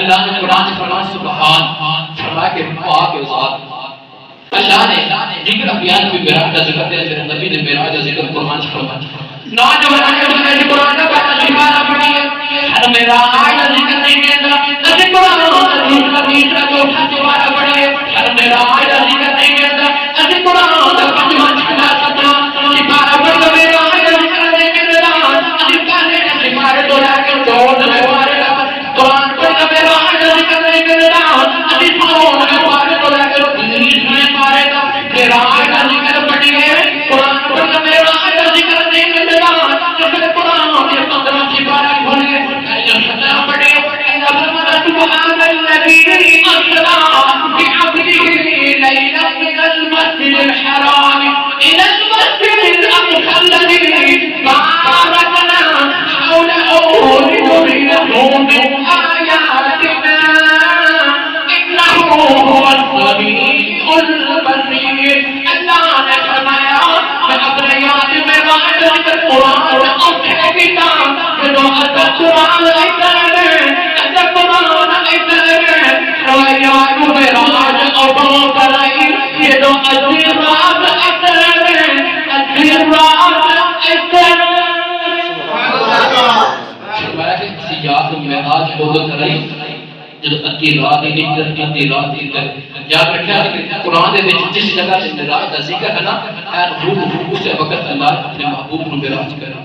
اللہ نے قرآن سے فرمایا سبحان، فرمایا کہ پاک ہے ذات۔ اللہ نے ذکر انبیاء کی معراج کا ذکر دیا، پھر نبی نے معراج کا ذکر قرآن سے فرمایا۔ نوجوان نے قرآن کا شفارہ پڑھی ہے، ہر معراج کا ذکر نہیں کہتا، نبی قرآن کا تیسرا چوتھا شفارہ پڑھی ہے، ہر معراج کا ذکر نہیں کہتا، نبی قرآن کا پنجواں چھٹا ستواں شفارہ پڑھ کر معراج کا ذکر نہیں کہتا، نبی پہلے شفارے تو لا کے چوتھ میں پارے قرآن پڑھ کر معراج کا ذکر نہیں کہتا، نبی سونے میں پارے تو لا کے تیس میں پارے کا معراج کا ذکر پڑھی ہے، قرآن پڑھ کر معراج کا ذکر نہیں کہتا، جب قرآن کے 15 سپارہ کھول گئے سلام پڑھے، سبحان الذی اسری بعبده لیلا من المسجد الحرام الى المسجد الاقصى الذي باركنا حوله لنريه من آياتنا انه هو السميع البصير۔ اللہ نے فرمایا میں اپنے یاد میں راج ذکر قرآن اور اپنے کتاب جو ادب قرآن ایسا ہے، ادب قرآن ایسا ہے، روایات میں راج اور بہت کرائی یہ جو عظیم راز ایسا ہے، عظیم راز ایسا ہے۔ فرمایا کہ سیاحت میں آج بہت کرائی جو ادھی رات ہی یاد رکھا کہ قرآن دے وچ جس جگہ تے معراج دا ذکر ہے نا، اسے وقت اللہ اپنے محبوب کو معراج کرا۔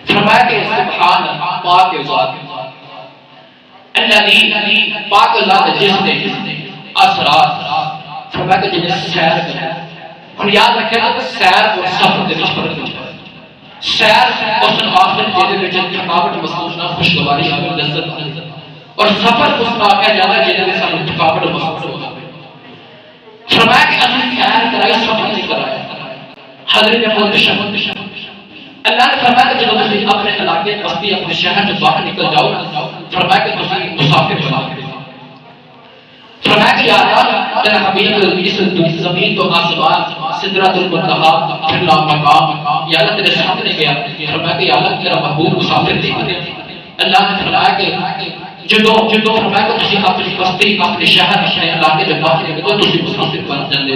فرمایا کہ سبحان پاک ذات، الذی پاک ذات جس نے اسرار، فرمایا کہ جس نے سیر کرا۔ اور یاد رکھے کہ سیر اور سفر دے وچ فرق ہوتا ہے۔ سیر اس آخر جے وچ تھکاوٹ محسوس نہ، خوشگواری آوے، لذت آوے، اور سفر اس واقعہ جانا جنہیں میں سانو تھکاوٹ محسوس ہوتا ہے۔ فرمایا کہ اصل سیر کرائی، سفر نہیں کرایا۔ حضرت محتشم اللہ نے فرمایا کہ جب تم اپنے علاقے بستی اپنے شہر سے باہر نکل جاؤ، فرمایا کہ تم مسافر بنا دے۔ فرمایا کہ یا اللہ تیرا حبیب اس زمین تو آسمان سدرۃ المنتہا پھرلا مقام، یا اللہ تیرے سامنے گیا، فرمایا کہ یا اللہ تیرا محبوب مسافر نہیں بنے۔ اللہ نے فرمایا کہ جدو فرمایا کہ تسی اپنی بستی اپنے شہر اپنے علاقے سے باہر نکل جاؤ، تسی مسافر بن جاندے۔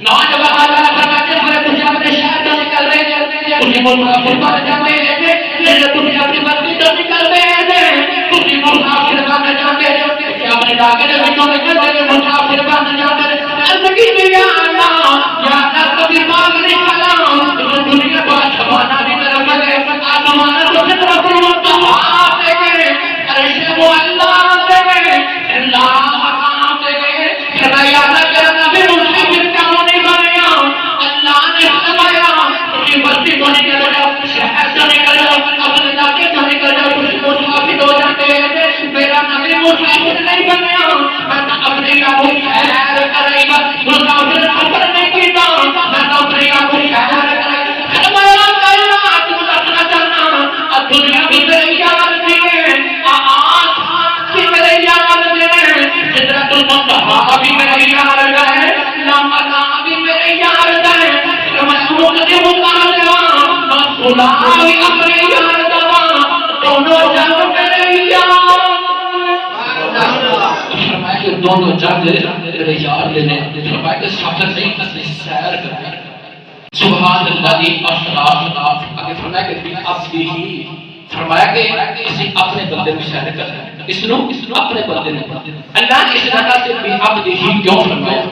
نوجوان اللہ نے فرمایا کہ تسی اپنے شہر سے نکل رہے ہیں، تسی مسافر بن جاندے ہیں، تسی اپنی بستی سے نکل رہے ہیں، تسی مسافر بن جاندے ہیں، اپنے علاقے سے نکل رہے ہیں، مسافر بن جاندے ہیں۔ زندگی میں یا اللہ کبھی باغ نہیں کھلا، دنیا کو زمانہ بھی میرا ملے، آسمان کو سدرۃ المنتہا دے گئے، عرش کو اللہ دے گئے، اللہ مقام دے گئے۔ فرمایا اللہ تیرا نبی مسافر کیوں نہیں بنیا؟ اللہ نے فرمایا تسی بستی کو نکل جاؤ، شہر سے نکل جاؤ، اپنے علاقے سے نکل جاؤ، تسی مسافر ہو جاتے ہیں۔ میرا نبی مسافر نہیں بنیا، میں اپنے علاقے سیر کرے گا، مسافر سفر نہیں کیتا، میں اپنے علاقے سیر کرے گا۔ فرمایا کائنات مدفنا چلنا، دنیا بھی میری یاد دیئے، آسمان بھی میری یاد دیئے، سدرۃ المنتہا بھی میری یاد ہے، لامکا بھی میری یاد ہے، مسعود نے مطالعہ مسئولہ بھی اپنی یاد دوا، دونوں جنگ میری یاد۔ فرمایا کہ دونوں جنگ میرے یاد لینے، فرمایا کہ سفر نہیں اصلی سیر کرنے۔ سبحان اللہ دی اسرار، آگے فرمایا کہ بعبدہ، فرمایا کہ کسی اپنے بندے میں سیر کرنا ہے، اس نے اپنے بندے میں۔ اللہ نے اس جگہ سے بعبدہ کیوں فرمایا؟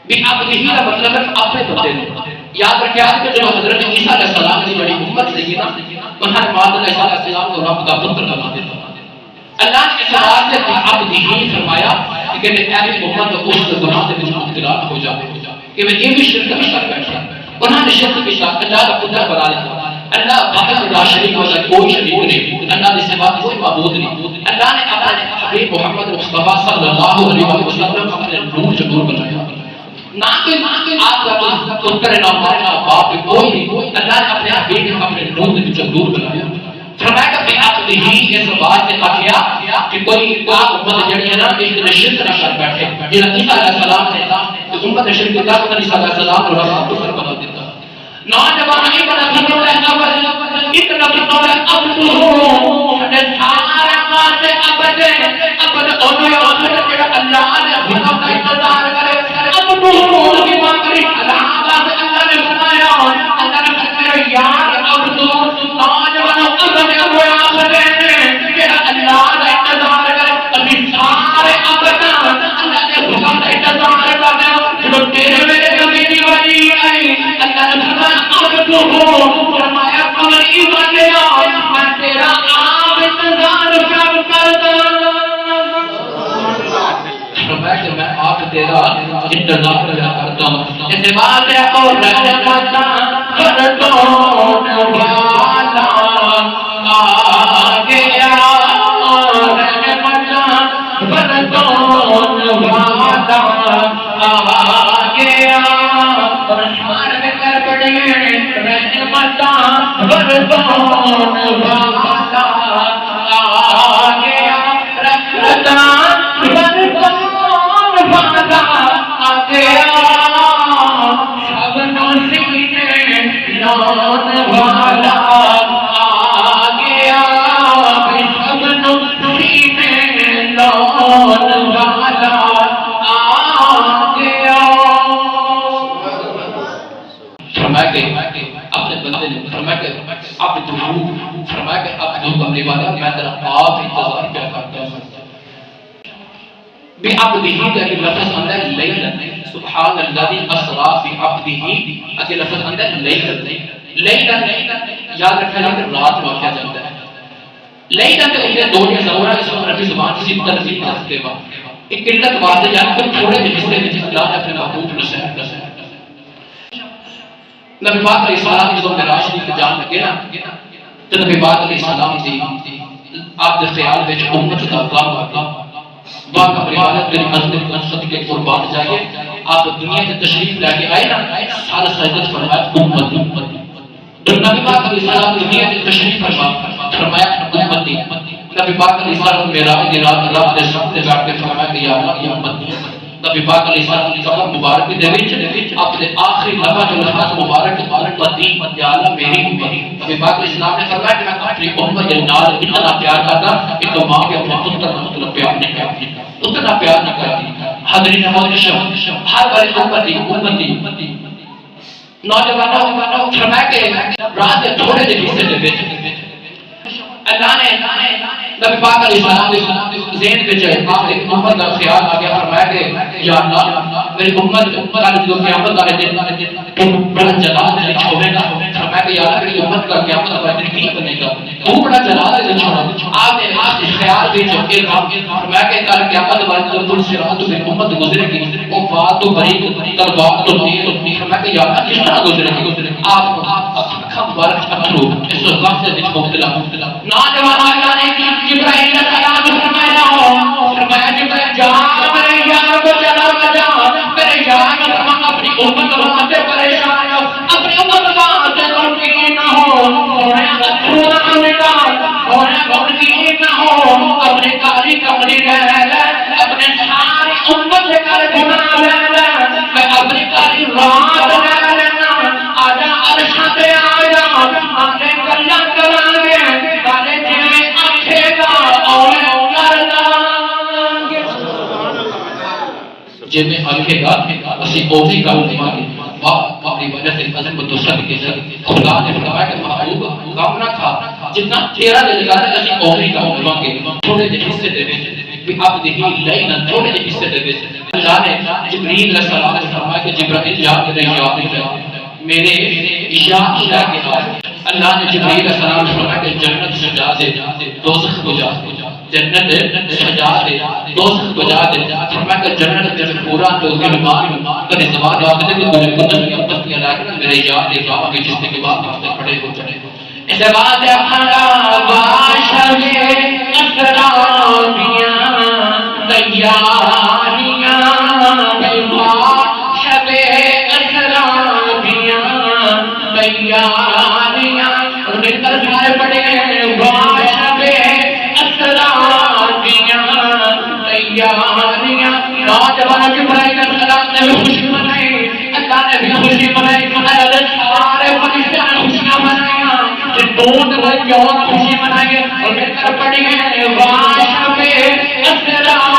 بعبدہ کا مطلب ہے اپنے بندے میں۔ یاد رکھیں آج کہ جب حضرت عیسیٰ علیہ السلام کی بڑی امت سے یہ نا، انہوں نے آدم علیہ السلام کو رب کا پتر بنا دیتا۔ اللہ نے اس بات سے بعبدہ فرمایا کہ اے امت اس گناہ سے مبتلا ہو جائے کہ میں یہ بھی شرک نہیں کر بیٹھا۔ انہوں نے شرک کے ساتھ اللہ کا پتر بنا لیتا۔ اللہ واحد لا شریک ہوتا، کوئی شریک نہیں، اللہ کے سوا کوئی معبود نہیں۔ اللہ نے اپنے حبیب محمد مصطفیٰ صلی اللہ علیہ وسلم اپنے نور سے نور بنایا، نہ کہ آپ کا پتر نہ ماں نہ باپ کوئی نہیں، اللہ نے اپنے حبیب اپنے نور سے نور بنایا۔ فرمایا کہ بعبدہ اس بات نے کہا کہ کوئی امت جڑی ہے نا اس نے شرک نہ کر بیٹھے، جنہاں عیسیٰ علیہ السلام نے تو امت شرک کا تو عیسیٰ علیہ السلام کو رب کا پتر بنا دیتا۔ نوجوان ابن ابن ابن ابن ابن انہوں یا آخرت جڑا اللہ نے حکم کا انتظار کرے اب تو کی بات کری اللہ نے فرمایا اللہ نے فرمایا یار اب تو نوجوانوں اب نے وہ آخرت جڑا اللہ کا انتظار کرے ابھی سارے اب اللہ نے حکم کا انتظار کرے جو تیرے میرے کبھی والی آئی اللہ نے فرمایا اب تو فرمایا کمر ایمان لے آؤ میں تیرا آپ انتظار کرتا فرمایا کہ میں آپ تیرا انتظار کرتا ہوں اس بات ہے اور رحمتہ گردون والا آ گیا رحمتہ گردون والا آ گیا رحمان میں کر پڑے رحمتہ گردون والا آ گیا رحمتہ گردون والا آ گیا سب سینے لون والا آ گیا سب سینے لون والا آ گیا فرمایا کہ اپنے بندے نے فرمایا کہ اب تو فرمایا کہ اب جو کمرے والا میں تیرا آپ انتظار کیا کرتا ہوں بعبده کہ لفظ اندر لیلن سبحان الذي اسرا بعبده کہ لفظ اندر لیلن یاد رکھنا کہ رات واقعہ جاتا ہے لیلن تو یہ دو نے ضرورہ اس وقت عربی زبان کی ترتیب کرتے ہیں ایک قلت واضح یاد کر تھوڑے دن حصے میں جس اللہ نے اپنے محبوب کو سحر کر نبی پاک علیہ السلام کی جو معراج کی جان لگے نا تو نبی پاک علیہ السلام دی آپ دے خیال وچ امت دا کام آگا واقع عبادت کے نزدیک نصرت کے قربان جائیے آپ دنیا سے تشریف لے کے آئے نا سال سجدت فرمایا امتی تو نبی پاک علیہ السلام دنیا سے تشریف فرمایا امتی نبی پاک علیہ السلام معراج کی رات رب دے سامنے بیٹھ کے فرمایا کہ یا اللہ یہ امتی نبی پاک علیہ السلام کی قبر مبارک دے وچ اپنے آخری لمحہ جو لمحات مبارک امتی یا اللہ میری امتی نبی پاک علیہ السلام نے فرمایا کہ میں اپنی امت کے نال اتنا پیار کرتا کہ تو ماں کے اپنے پتر کا مطلب پیار نہیں کرتی اتنا پیار نہ کرتی حضرین محترم ہر بار امتی نوجوانوں فرمایا کہ رات کے تھوڑے سے حصے دے اللہ نے نبی پاک علیہ السلام کے ذہن میں جو آپ ایک امت کا خیال آ گیا فرمایا کہ یا اللہ میری امت کا جو قیامت والے دن تو بڑا جلال ہے چھوڑے گا فرمایا کہ یا اللہ میری امت کا قیامت والے دن کی بنے گا تو بڑا جلال ہے چھوڑا آپ نے آپ خیال بھی جو کہ فرمایا کہ کل قیامت والے دن صراط میں امت گزرے گی وہ بات تو بری تلوار تو تیر فرمایا کہ یا اللہ کس طرح گزرے گی آپ اکھا مبارک اکھرو اس وقت سے مبتلا نوجوان اللہ نے جبرائیل علیہ السلام فرمایا جبرائیل جا میرے یار کو چلا جا میرے یار اپنی امت واسطے پریشان ہو اپنی امت واسطے غمگین نہ ہو سونا نکال غمگین نہ ہو اپنے کاری کمری لے اپنے ساری امت سے کر گناہ لے میں اپنی کاری رات لے لینا آجا عرشہ پہ آجا آنے گلہ کریں گے کالے جنہیں آنکھے گا اور جن میں آنکھے گا اسی اوہی کا علماء کے اپنی وجہ سے عظم و دوسرا کے ساتھ خدا نے فرمایا کہ محبوب غم نہ کھا جتنا تیرا دل لگا ہے اسی اوہی کا علماء کے تھوڑے جن حصے دے دے بھی اب دیکھی لینا تھوڑے جن حصے دے دے اللہ نے جبریل علیہ السلام نے فرمایا کہ جبرائیل یا میرے یاد میرے یاد لے کے آئے اللہ نے جبریل علیہ السلام نے فرمایا کہ جنت سجا دے دوزخ بجا دے جنت سجا دے دوزخ بجا دے فرمایا کہ جنت میں پورا تو غلمان کرے زبان یاد دے کہ میرے قدرت کی امت کی علاقہ میرے یاد دے بابا کے جس کے بعد ہفتے کھڑے ہو جائے اس بات ہے اپنا باشد اسلامیاں تیاریاں باشد اسلامیاں تیاریاں اور مل کر سارے پڑے باشد اسلامیاں تیاریاں نوجوان جبرائیل علیہ السلام نے بھی خوشی منائی اللہ نے بھی خوشی منائی اللہ سارے فرشتوں نے خوشیاں منائیاں دون رنگ اور خوشی منائیے اور مل کر پڑھیں واشب اسلام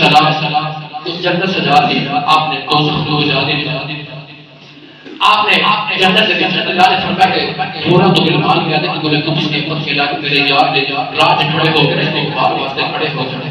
السلام تو جنت سجا دی، آپ نے دوزخ کو بجا دی، آپ نے جنت سے اللہ نے فرمایا کہ پورا تو علمان کیا تھا کہ بولے تم اس کے پت کے لاکھ میرے یاد لے جا رات کھڑے ہو گئے رہتے بار واسطے کھڑے ہو جانے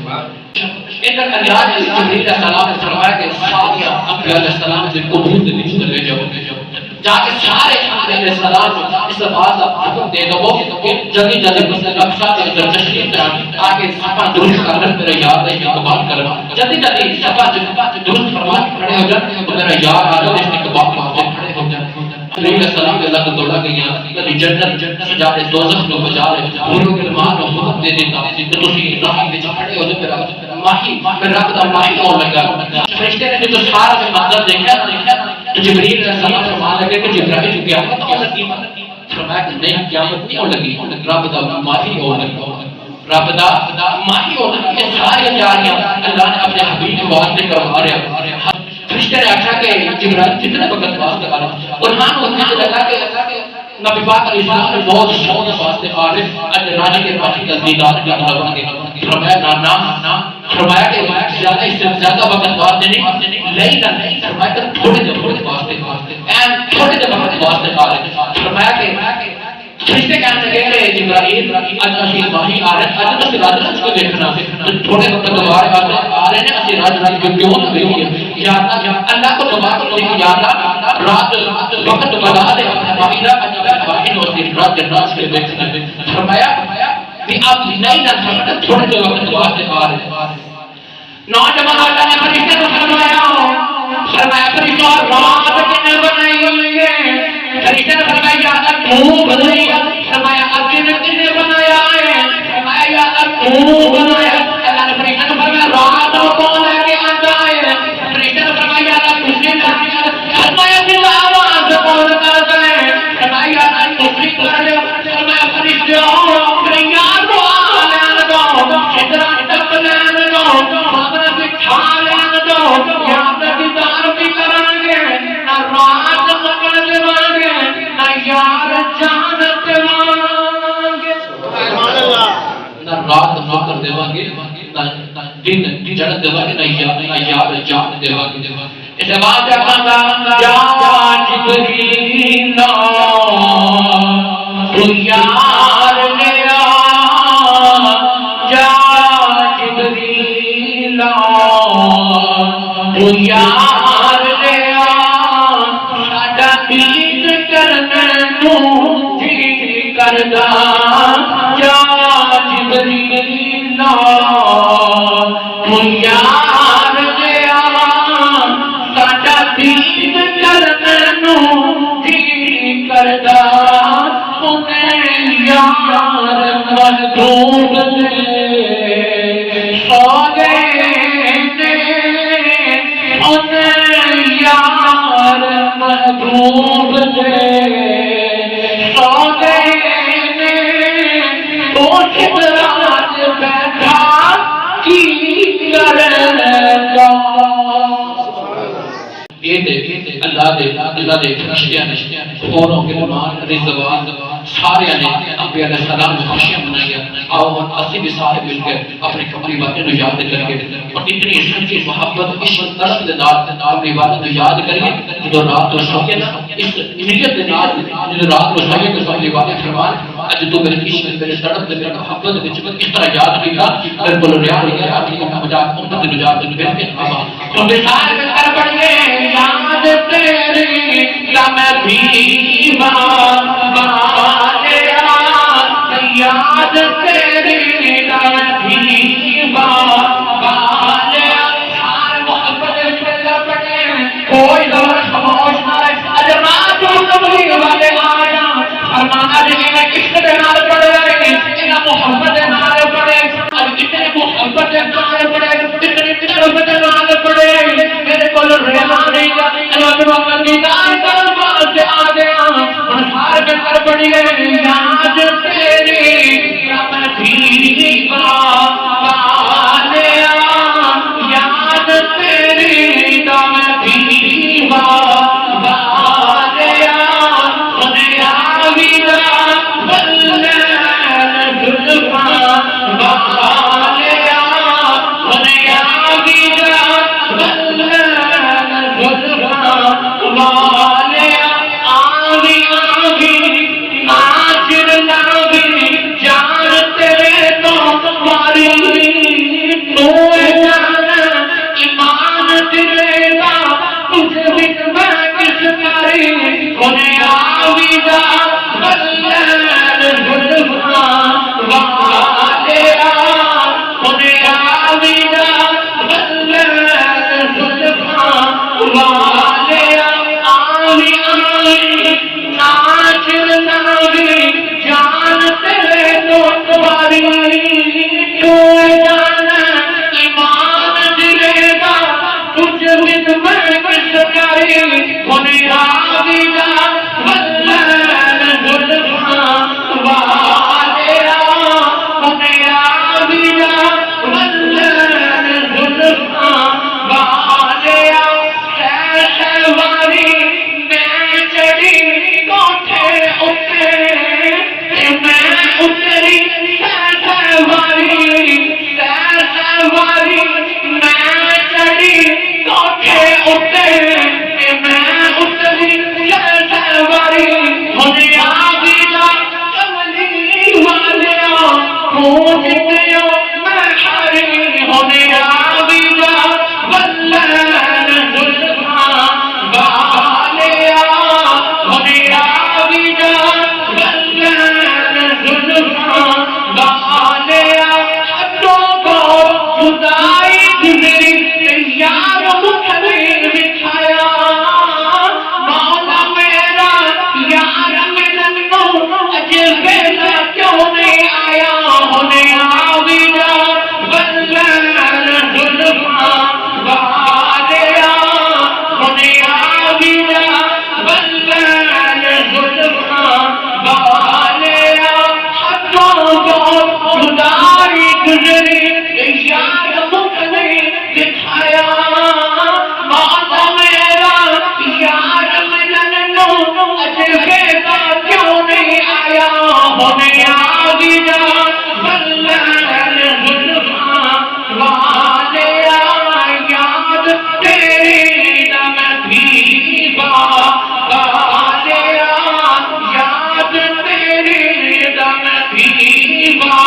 اندر اللہ نے جبریل علیہ السلام نے فرمایا کہ سارے انبیاء علیہ السلام سے قبول دے دیجیے لے جاؤ جا کے سارے انبیاء علیہ السلام اس بات کا حکم دے دو کہ جلدی جلدی مسجد اقصی کے اندر تشریف لائیں تاکہ صفا درست کرنے میرے یاد ہے یہ قبول کریں جلدی جلدی صفا درست فرما کے کھڑے ہو جائیں تو میرا یاد آ جائے اس نے قبول پہنچے کھڑے ہو جائیں علیہ السلام کے اللہ کو دوڑا گیا کہ جنت سجا دے دوزخ کو بچا لے پوروں کے مان کو حکم دے دیتا کہ تسی راہ وچ کھڑے ہو جائے ماہی پھر رب دا ماہی ہون لگا فرشتے نے جو سارا کا منظر دیکھا تو جبریل علیہ السلام فرمان لگے کہ جبرائیل قیامت ہو لگی فرمایا کہ نہیں قیامت نہیں ہو لگی رب دا ماہی ہون لگا رب دا ماہی ہون لگا یہ ساری جاریاں اللہ نے اپنے حبیب کے واسطے کروا رہا فرشتے نے آخا کہ جبرائیل کتنے وقت واسطے آ رہا قرآن ہونے لگا کہ نبی پاک علیہ السلام نے بہت شوق واسطے آ رہے اج راجی کے پاٹی کا دیدار کرنا لگے فرمایا نانا فرمایا کہ زیادہ اس سے زیادہ وقت واسطے نہیں نہیں فرمایا کہ تھوڑے دیر واسطے تھوڑے دیر واسطے آ رہے فرمایا کہ فرشتے کہنے لگے کہ جبرائیل اج اسی ماہی آ رہے اج تو راج راج کو دیکھنا تھوڑے وقت دوبارہ آ رہے ہیں اسی راج راج کو کیوں نہ دیکھیے یا اللہ کو دعا کو دیکھ یا اللہ رات وقت بنا دے ماہیرہ اج واحد اور راج راج کے دیکھنا فرمایا کہ اب نہیں نہ فرمایا تھوڑے دیر وقت واسطے آ رہے نوجوان اللہ نے فرشتے کو فرمایا فرشتہ رات کنے بنائی ہوئی ہے فرشتے نے فرمایا یا اللہ تو بنائی فرمایا دن کنے بنایا ہے فرمایا یا اللہ تو بنایا اللہ نے فرشتے کو فرمایا رات کو لے کے آتا ہے فرشتے نے فرمایا یا اللہ تجھے فرمایا کہ آواز کون کرتا ہے فرمایا یا اللہ تجھے کر دے فرمایا فرشتے یا تو آلان دو ادھر ادھر لین دو خبر بٹھا لین دو یا دیدار بھی کریں گے نہ رات مکڑ دیوانگے نہ یار جانت مانگے نہ رات مکڑ دیوانگے نہ دن جڑ دیوانگے نہ یار جان دیوانگے اس بات کا کہا یا جبریل تو یار لیا یا جبریل تو یار لیا ساڈا دید کرنے تو جی کردا یا جبریل تو یار لیا ساڈا دید کرنے تو جی کردا یار محبوب دے سو گئے یار محبوب دے سو گئے تو شدراج بیٹھا کی کرنا یہ دیکھیں اللہ دے فرشتیاں نے خوروں کے مان رضوان سارے نے انبیاء علیہ السلام کو خوشیاں منائی آؤ ہم اسی بھی سارے مل کے اپنی قبری باتیں یاد کر کے اور اتنی سچی محبت عشق طرف دے نال اپنی باتیں یاد کریے جو رات کو سوئے نا اس نیت دے نال جو رات کو سوئے تو اپنی باتیں فرمان اج تو میرے عشق میرے طرف دے میرے محبت وچ اس طرح یاد کیتا میرے کو ریا ہو گیا اپنی مجاز امت دے نجات دے بہت بابا تو مثال میں کر پڑ گئے یاد تیری یا میں دیوان یاد تیری دار دیوان سارے محبت پہلا پڑے کوئی دور خاموش نہ رہے اجر رات و قبری والے آیا فرمانا جنہیں میں عشق دے نال پڑے انہاں محبت دے نال پڑے اج کتنے محبت دے نال پڑے کتنے محبت دے نال پڑے میرے کول رہنا نہیں اللہ محمد دی دار واسطے آ گیا ہن سارے کر پڑی گئے یاد تیری یا میں دیوان والیا یاد تیری یا میں دیوان والیا سنیا ویدا آویزا بلال زلفا والیا خود آویزا بلال زلفا والیا آوی آوی ناچر ناوی جان تیرے تو باری تو جانا ایمان دلے دا تجھ من میں کشکاری خونی آویزا بلال زلفا والیا خونی آویزا بلال زلفا والیا شہواری میں چڑی کوٹھے اتے میں اتری شہواری میں چڑی کوٹھے اتے میں اتری شہواری خود آویزا کملی والیا پوچھ دیو میں ہری خود آویزا بلال زلفا والیا خود آویزا بلال زلفا والیا حدوں کو جدائی گزری یار مکھنے بٹھایا مولا میرا یار ملن کو اجے ویلا کیوں نہیں آیا خود آویزا بلال زلفا والیا خود آویزا بلال زلفا والیا حدوں کو جدائی گزری یار مکھنے بٹھایا مولا میرا یار ملن کو اجے ویلا کیوں نہیں آیا خود آویزا بلال زلفا والیا یاد تیری دم بھیگا والیا یاد تیری دم بھیگا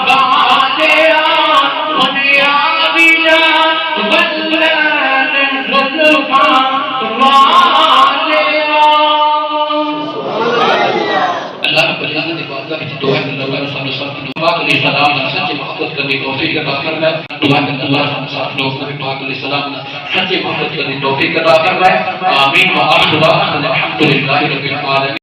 والیا خود آویزا بلال زلفا والیا اللہ رب العزت کی بارگاہ میں دعا ہے اللہ صلی اللہ علیہ وسلم نے سچے محبت کرنے کی توفیق عطا فرمائے دعا ہے اللہ ہم ساتھ لوگ نبی پاک علیہ السلام نے سچے محبت کرنے کی توفیق عطا فرمائے آمین و آخر دعوانا الحمدللہ رب العالمین